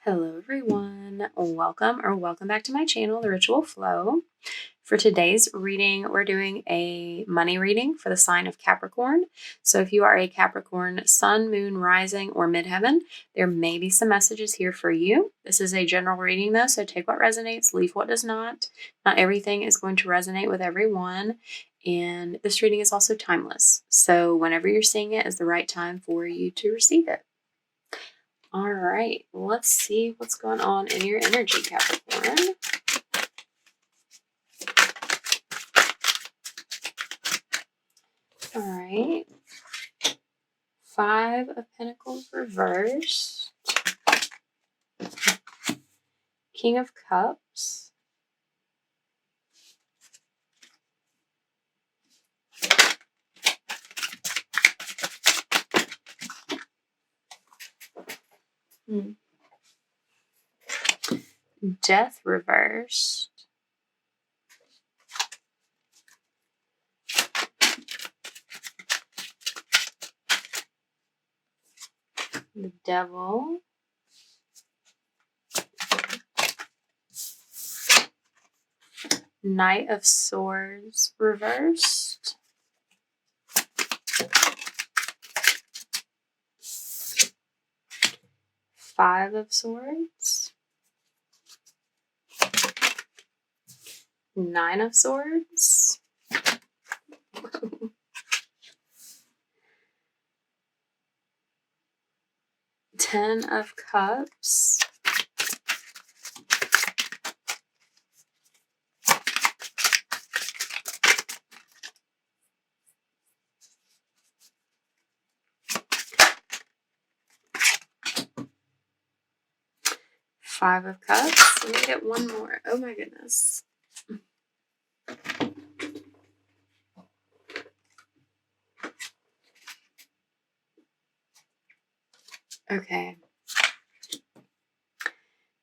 Hello everyone, welcome back to my channel, The Ritual Flow. For today's reading, we're doing a money reading for the sign of Capricorn. So if you are a Capricorn Sun, Moon, Rising, or Midheaven, there may be some messages here for you. This is a general reading though, so take what resonates, leave what does not. Not everything is going to resonate with everyone. And this reading is also timeless. So whenever you're seeing it is the right time for you to receive it. All right, let's see what's going on in your energy, Capricorn. All right. 5 of Pentacles reversed. King of Cups. Death reversed. The Devil. Knight of Swords reversed. Five of Swords. Nine of Swords. 10 of Cups. Five of Cups. Let me get one more. Oh my goodness. Okay.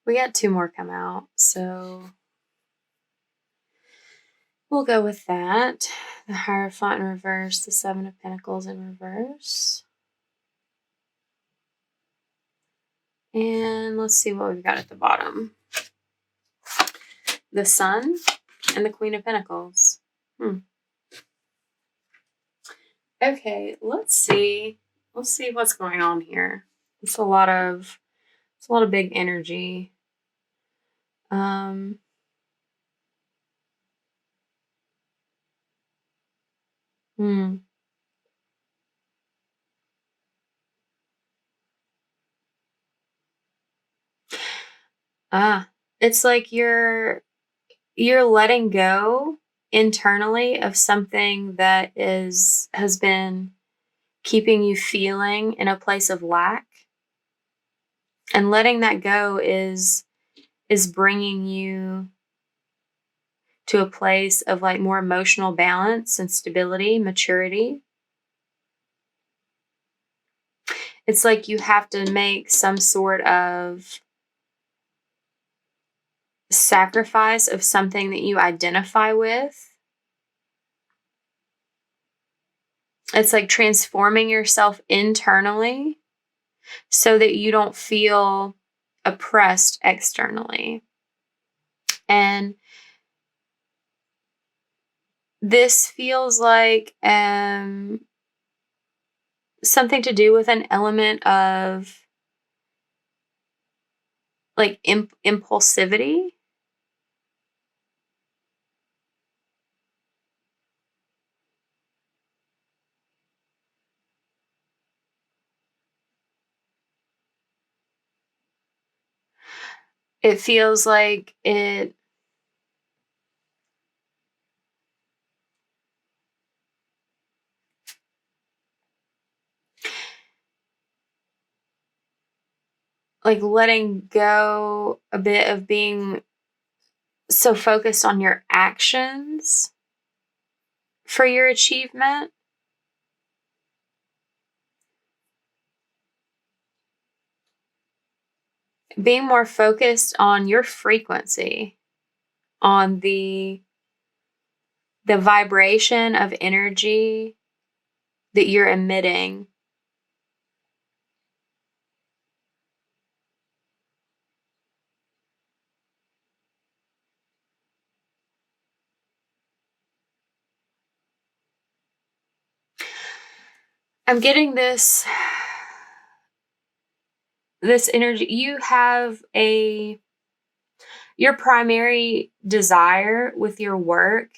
We got 2 more come out, so we'll go with that. The Hierophant in reverse, the 7 of Pentacles in reverse. And let's see what we've got at the bottom. The Sun and the Queen of Pentacles. Okay, let's see. Let's see what's going on here. It's a lot of big energy. It's like you're letting go internally of something that has been keeping you feeling in a place of lack. And letting that go is bringing you to a place of like more emotional balance and stability, maturity. It's like you have to make some sort of sacrifice of something that you identify with. It's like transforming yourself internally so that you don't feel oppressed externally. And this feels like something to do with an element of like impulsivity. It feels like it like letting go a bit of being so focused on your actions for your achievement. Being more focused on your frequency, on the vibration of energy that you're emitting. I'm getting this energy. You have your primary desire with your work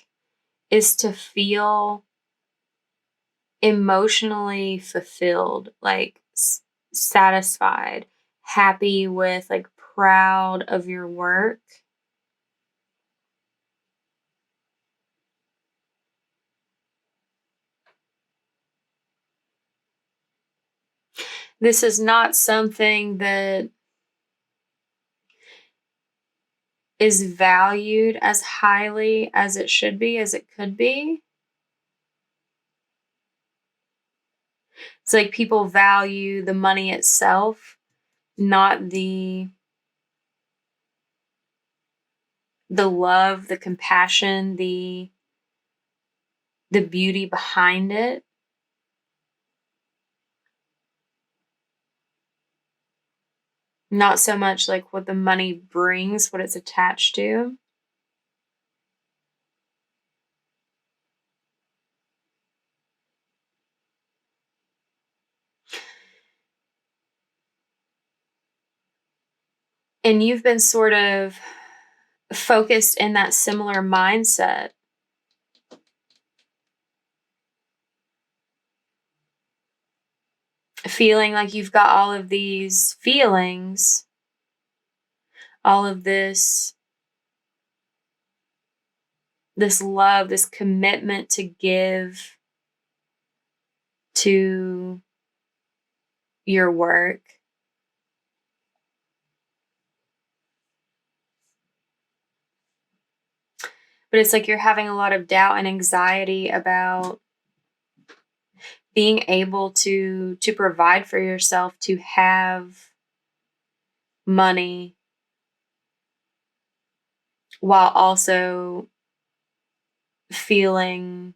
is to feel emotionally fulfilled, like satisfied, happy with, like proud of your work. This is not something that is valued as highly as it should be, as it could be. It's like people value the money itself, not the love, the compassion, the beauty behind it. Not so much like what the money brings, what it's attached to. And you've been sort of focused in that similar mindset. Feeling like you've got all of these feelings, all of this love, this commitment to give to your work. But it's like you're having a lot of doubt and anxiety about being able to provide for yourself, to have money while also feeling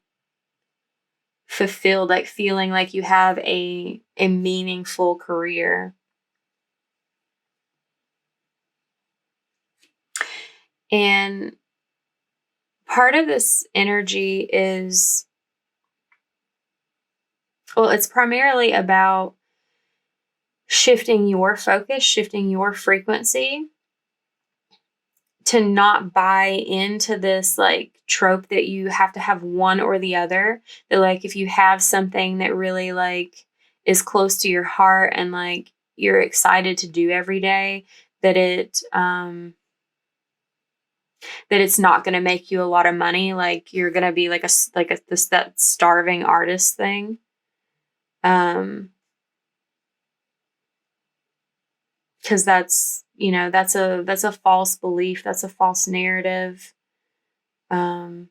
fulfilled, like feeling like you have a meaningful career. And part of this energy is, well, it's primarily about shifting your focus, shifting your frequency to not buy into this like trope that you have to have one or the other. That like if you have something that really like is close to your heart and like you're excited to do every day, that it's not going to make you a lot of money. Like you're going to be like that starving artist thing. Because that's a false belief. That's a false narrative. That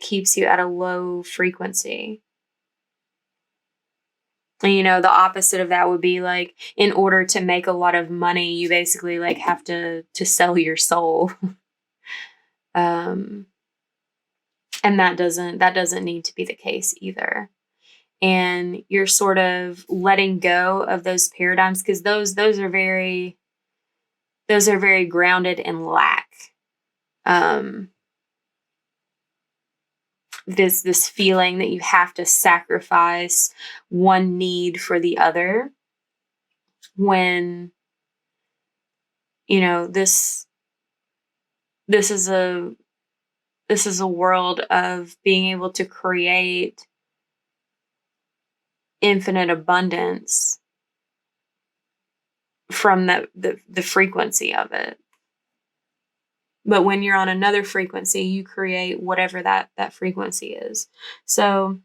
keeps you at a low frequency. And the opposite of that would be like, in order to make a lot of money, you basically like have to sell your soul. And that doesn't need to be the case either. And you're sort of letting go of those paradigms because those are very grounded in lack. This feeling that you have to sacrifice one need for the other, when this is a world of being able to create infinite abundance from the frequency of it. But when you're on another frequency, you create whatever that frequency is. So,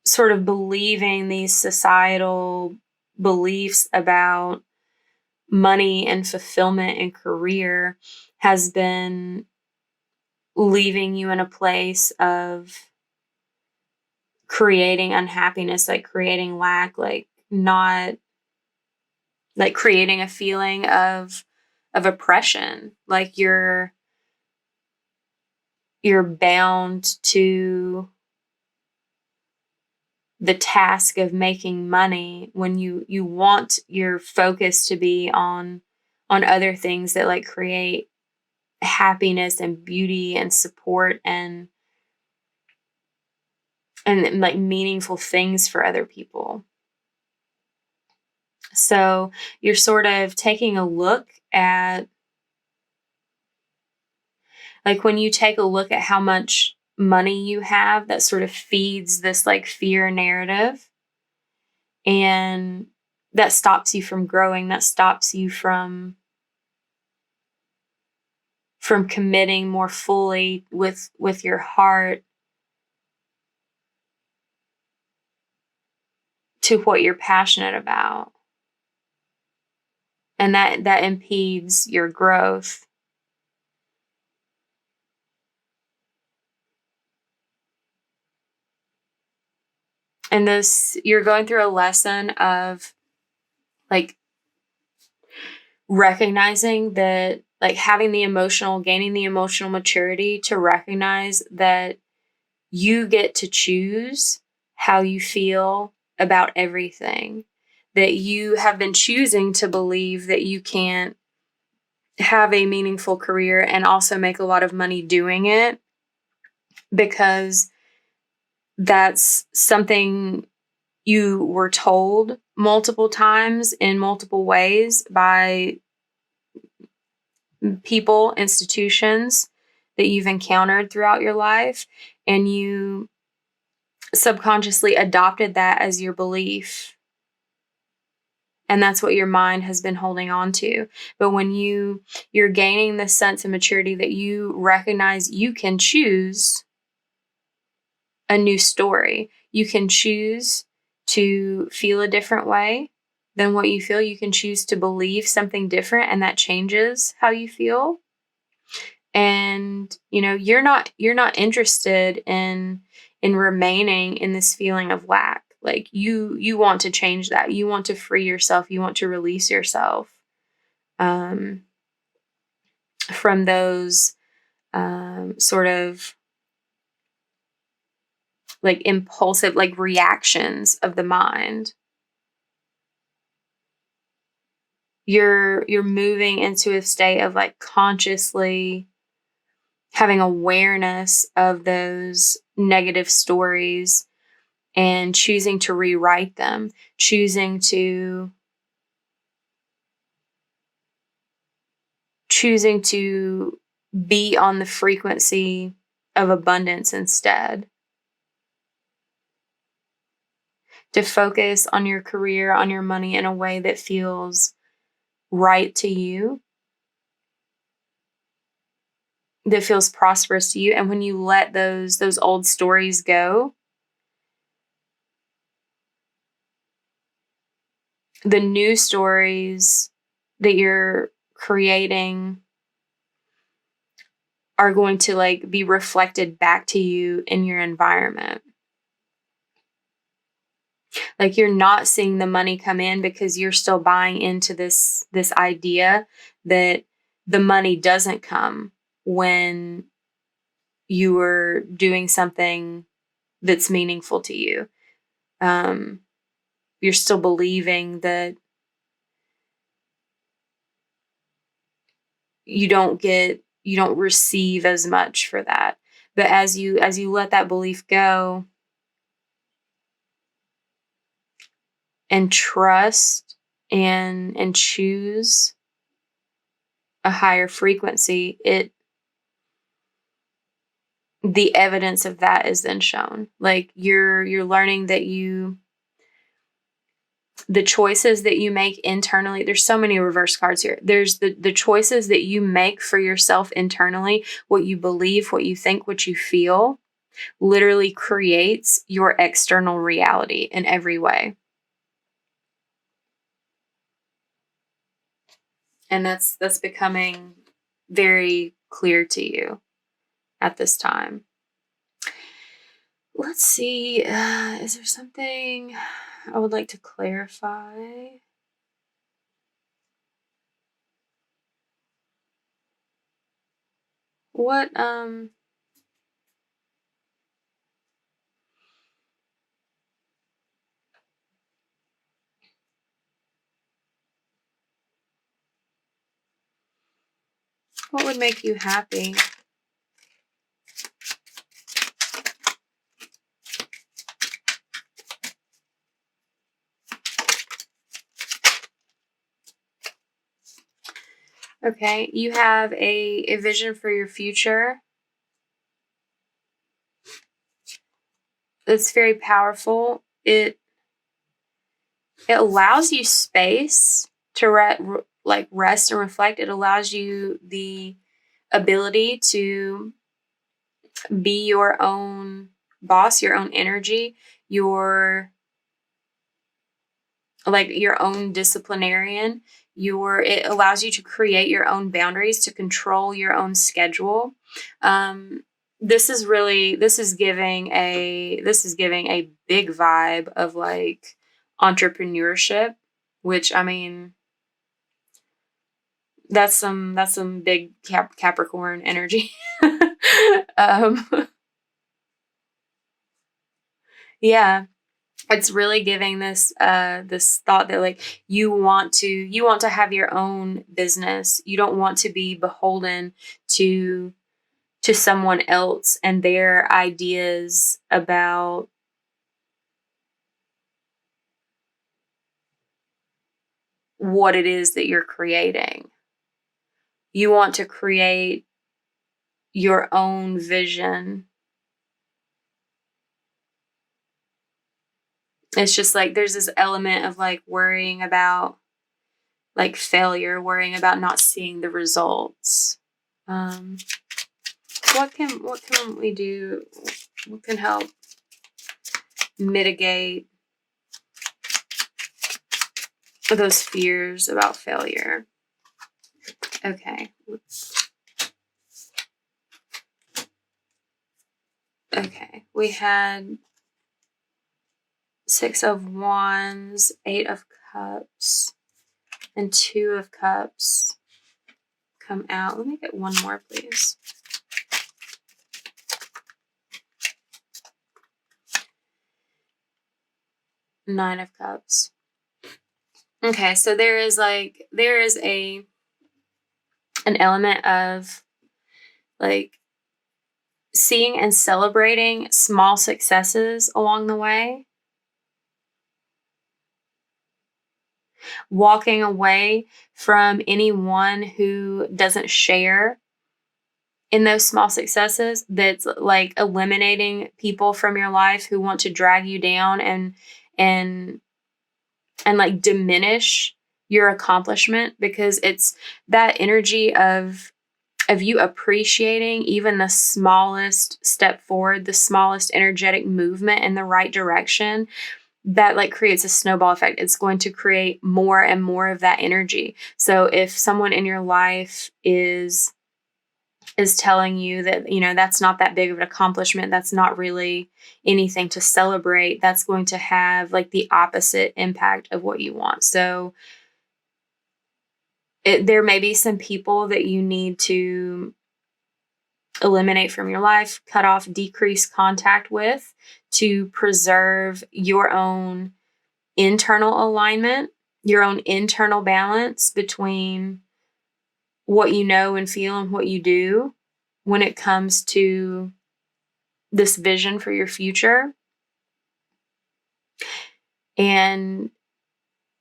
sort of believing these societal beliefs about money and fulfillment and career has been leaving you in a place of creating unhappiness, like creating lack, like not like creating a feeling of oppression, like you're bound to the task of making money when you want your focus to be on other things that like create happiness and beauty and support and like meaningful things for other people. So you're sort of taking a look at, like when you take a look at how much money you have, that sort of feeds this like fear narrative, and that stops you from growing, that stops you from committing more fully with your heart to what you're passionate about. And that impedes your growth. And you're going through a lesson of like recognizing that, like gaining the emotional maturity to recognize that you get to choose how you feel about everything. That you have been choosing to believe that you can't have a meaningful career and also make a lot of money doing it, because that's something you were told multiple times in multiple ways by people, institutions that you've encountered throughout your life, and you subconsciously adopted that as your belief. And that's what your mind has been holding on to. But when you're gaining this sense of maturity that you recognize you can choose a new story. You can choose to feel a different way than what you feel. You can choose to believe something different, and that changes how you feel. And you're not interested in remaining in this feeling of lack. Like you want to change that. You want to free yourself. You want to release yourself from those sort of like impulsive like reactions of the mind. You're moving into a state of like consciously having awareness of those negative stories and choosing to rewrite them, choosing to be on the frequency of abundance instead. To focus on your career, on your money in a way that feels right to you, that feels prosperous to you. And when you let those old stories go, the new stories that you're creating are going to like be reflected back to you in your environment. Like you're not seeing the money come in because you're still buying into this idea that the money doesn't come when you are doing something that's meaningful to you. You're still believing that you don't receive as much for that. But as you let that belief go and trust and choose a higher frequency, the evidence of that is then shown. Like you're learning that the choices that you make internally, there's so many reverse cards here. There's the choices that you make for yourself internally, what you believe, what you think, what you feel, literally creates your external reality in every way. And that's becoming very clear to you at this time. Let's see, is there something I would like to clarify? What, What would make you happy? Okay, you have a vision for your future. It's very powerful. It allows you space to rest and reflect. It allows you the ability to be your own boss, your own energy, your own disciplinarian. It allows you to create your own boundaries, to control your own schedule. This is giving a big vibe of like entrepreneurship, which, I mean, that's some big Capricorn energy. Yeah. It's really giving this thought that like you want to have your own business. You don't want to be beholden to someone else and their ideas about what it is that you're creating. You want to create your own vision. It's just like there's this element of like worrying about like failure, worrying about not seeing the results. What can we do? What can help mitigate those fears about failure? Okay. Okay. We had 6 of Wands, 8 of Cups, and 2 of Cups come out. Let me get one more, please. Nine of Cups. Okay, so there is an element of like seeing and celebrating small successes along the way. Walking away from anyone who doesn't share in those small successes. That's like eliminating people from your life who want to drag you down and like diminish your accomplishment, because it's that energy of you appreciating even the smallest step forward, the smallest energetic movement in the right direction, that like creates a snowball effect. It's going to create more and more of that energy. So if someone in your life is telling you that, you know, that's not that big of an accomplishment, that's not really anything to celebrate, that's going to have like the opposite impact of what you want. So there may be some people that you need to eliminate from your life, cut off, decrease contact with, to preserve your own internal alignment, your own internal balance between what you know and feel and what you do when it comes to this vision for your future. And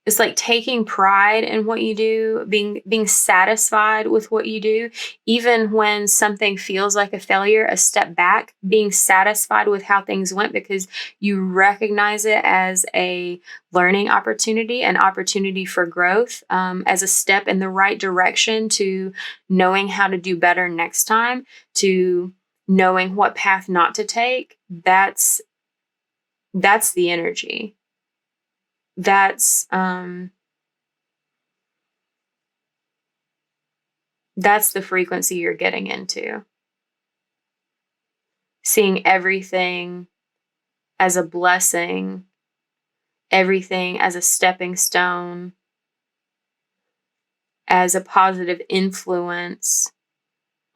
it's like taking pride in what you do, being satisfied with what you do, even when something feels like a failure, a step back, being satisfied with how things went because you recognize it as a learning opportunity, an opportunity for growth, as a step in the right direction to knowing how to do better next time, to knowing what path not to take. That's the energy. That's the frequency you're getting into. Seeing everything as a blessing, everything as a stepping stone, as a positive influence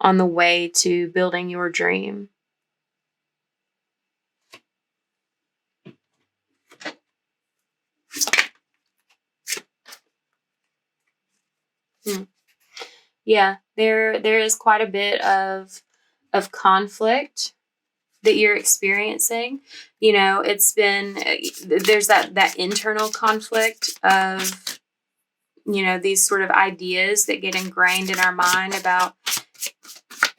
on the way to building your dream. Yeah, There is quite a bit of conflict that you're experiencing. You know, it's been, there's that internal conflict of, you know, these sort of ideas that get ingrained in our mind about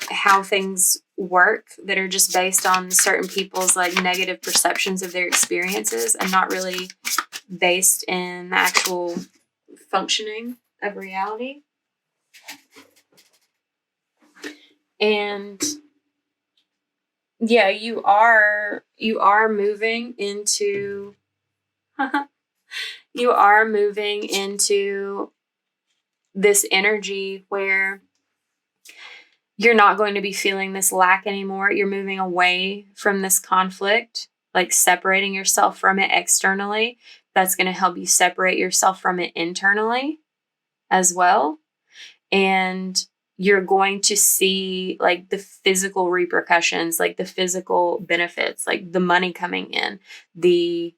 how things work that are just based on certain people's like negative perceptions of their experiences and not really based in the actual functioning of reality. And yeah, you are moving into you are moving into this energy where you're not going to be feeling this lack anymore. You're moving away from this conflict, like separating yourself from it externally. That's going to help you separate yourself from it internally as well. And you're going to see like the physical repercussions, like the physical benefits, like the money coming in, the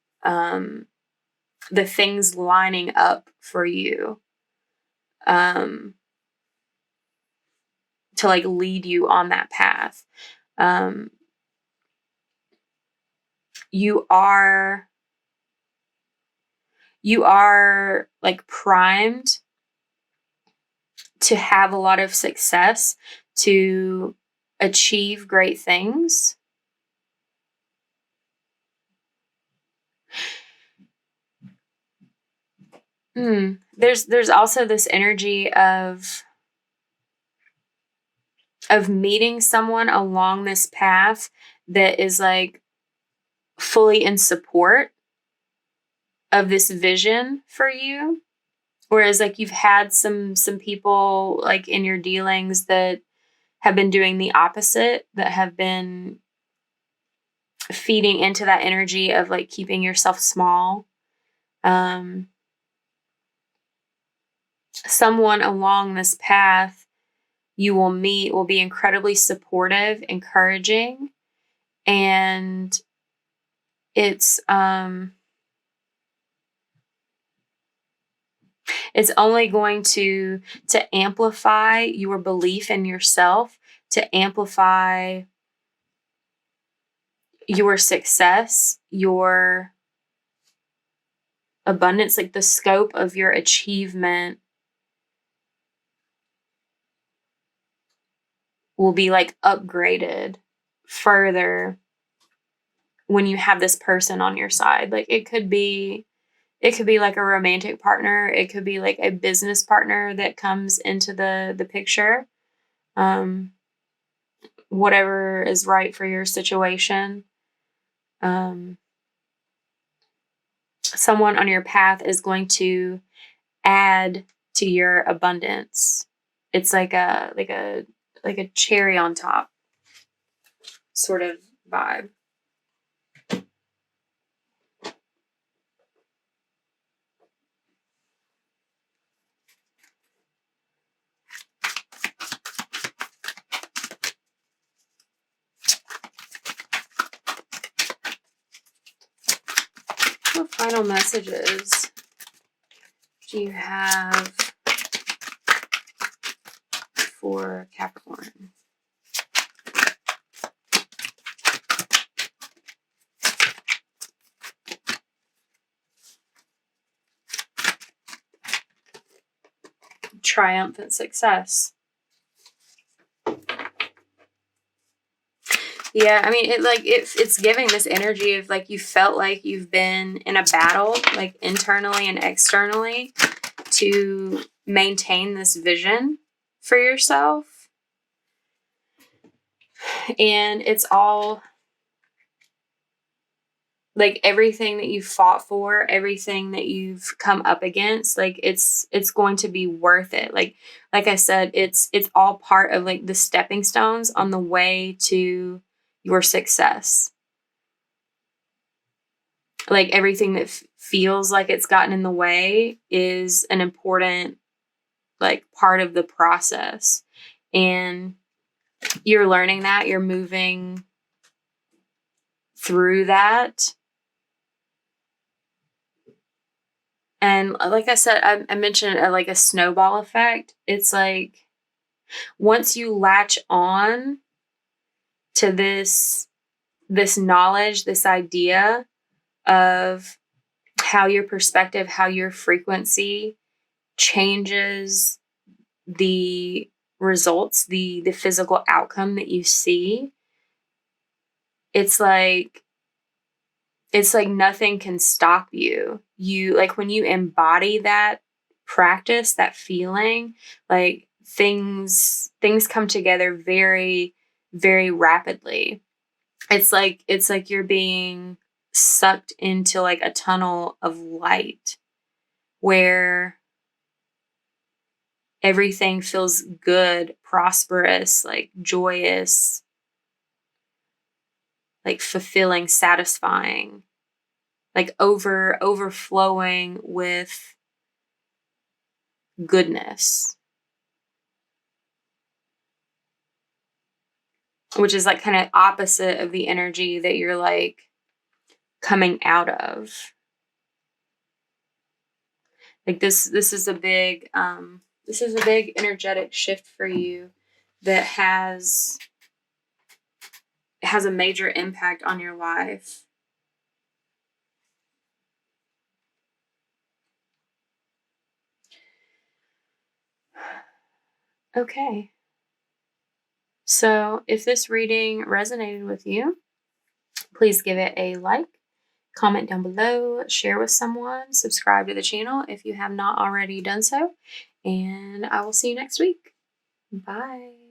things lining up for you to like lead you on that path. You are like primed to have a lot of success, to achieve great things. There's also this energy of meeting someone along this path that is like fully in support of this vision for you. Whereas like you've had some people like in your dealings that have been doing the opposite, that have been feeding into that energy of like keeping yourself small. Someone along this path you will meet will be incredibly supportive, encouraging, and it's only going to amplify your belief in yourself, to amplify your success, your abundance, like the scope of your achievement will be like upgraded further when you have this person on your side. Like it could be like a romantic partner. It could be like a business partner that comes into the picture. Whatever is right for your situation. Someone on your path is going to add to your abundance. It's like a cherry on top sort of vibe. What final messages do you have for Capricorn? Triumphant success. Yeah, I mean, it's giving this energy of like you felt like you've been in a battle, like internally and externally, to maintain this vision for yourself. And it's all like everything that you've fought for, everything that you've come up against, like it's going to be worth it. Like I said, it's all part of like the stepping stones on the way to your success. Like everything that feels like it's gotten in the way is an important like part of the process. And you're learning that, you're moving through that. And like I said, I mentioned like a snowball effect. It's like Once you latch on to this knowledge, this idea of how your perspective, how your frequency changes the results, the physical outcome that you see, it's like nothing can stop you. You, like, when you embody that practice, that feeling, like things come together very, very rapidly. It's like you're being sucked into like a tunnel of light where everything feels good, prosperous, like joyous, like fulfilling, satisfying, like overflowing with goodness, which is like kind of opposite of the energy that you're like coming out of. Like this is a big energetic shift for you that has a major impact on your life. Okay. So if this reading resonated with you, please give it a like, comment down below, share with someone, subscribe to the channel if you have not already done so, and I will see you next week. Bye.